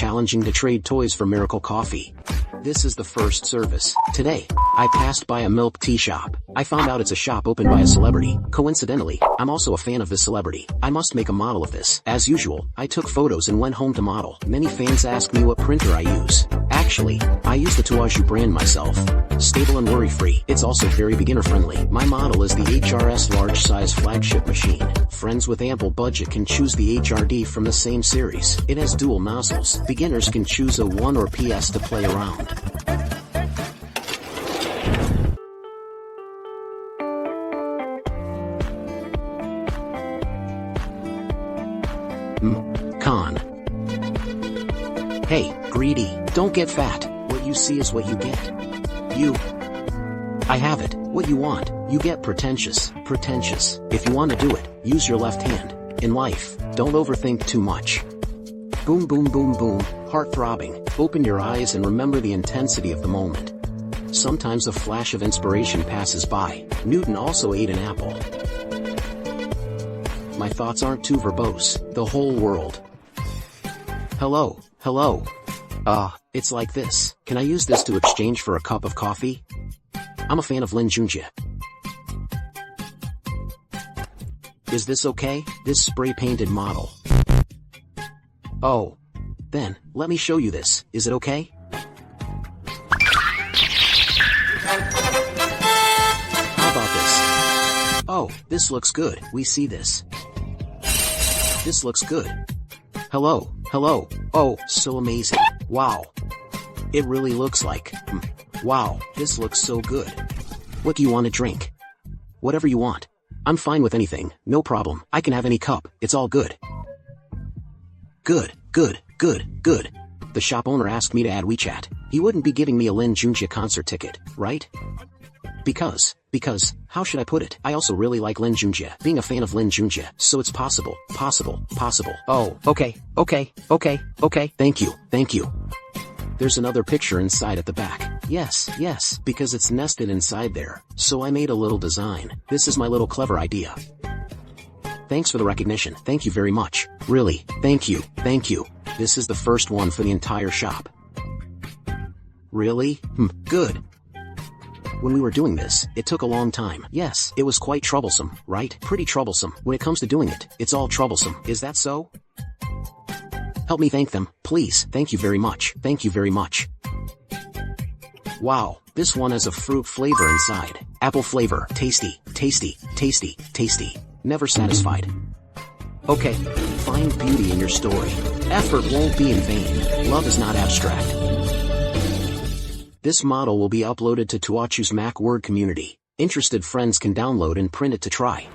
challenging to trade toys for Miracle Coffee. This is the first service. Today, I passed by a milk tea shop. I found out it's a shop opened by a celebrity. Coincidentally, I'm also a fan of this celebrity. I must make a model of this. As usual, I took photos and went home to model. Many fans ask me what printer I use. Actually, I use the Tuaju brand myself. Stable and worry-free. It's also very beginner-friendly. My model is the HRS large-size flagship machine. Friends with ample budget can choose the HRD from the same series. It has dual nozzles. Beginners can choose a 1 or PS to play around. Con. Hey, greedy, don't get fat. What you see is what you get. I have it. What you want, you get. Pretentious. If you want to do it, use your left hand. In life, don't overthink too much. Boom boom boom boom, heart throbbing. Open your eyes and remember the intensity of the moment. Sometimes a flash of inspiration passes by. Newton also ate an apple. My thoughts aren't too verbose. The whole world. Hello. It's like this. Can I use this to exchange for a cup of coffee? I'm a fan of Lin Junjie. Is this okay? This spray-painted model. Oh. Then, let me show you this. Is it okay? How about this? Oh, this looks good. We see this. This looks good. Hello. Oh, so amazing. Wow. It really looks like. Wow, this looks so good. What do you want to drink? Whatever you want. I'm fine with anything, no problem. I can have any cup, it's all good. Good. The shop owner asked me to add WeChat. He wouldn't be giving me a Lin Junjie concert ticket, right? Because, how should I put it? I also really like Lin Junjie. Being a fan of Lin Junjie, so it's possible. Oh, okay. Thank you. There's another picture inside at the back. Yes, because it's nested inside there. So I made a little design. This is my little clever idea. Thanks for the recognition. Thank you very much. Really, thank you. This is the first one for the entire shop. Really? Good. When we were doing this, it took a long time. Yes, it was quite troublesome, right? Pretty troublesome. When it comes to doing it, it's all troublesome. Is that so? Help me thank them, please. Thank you very much. Wow, this one has a fruit flavor inside. Apple flavor. Tasty. Never satisfied. Okay, find beauty in your story. Effort won't be in vain. Love is not abstract. This model will be uploaded to Tuachu's MakerWorld community. Interested friends can download and print it to try.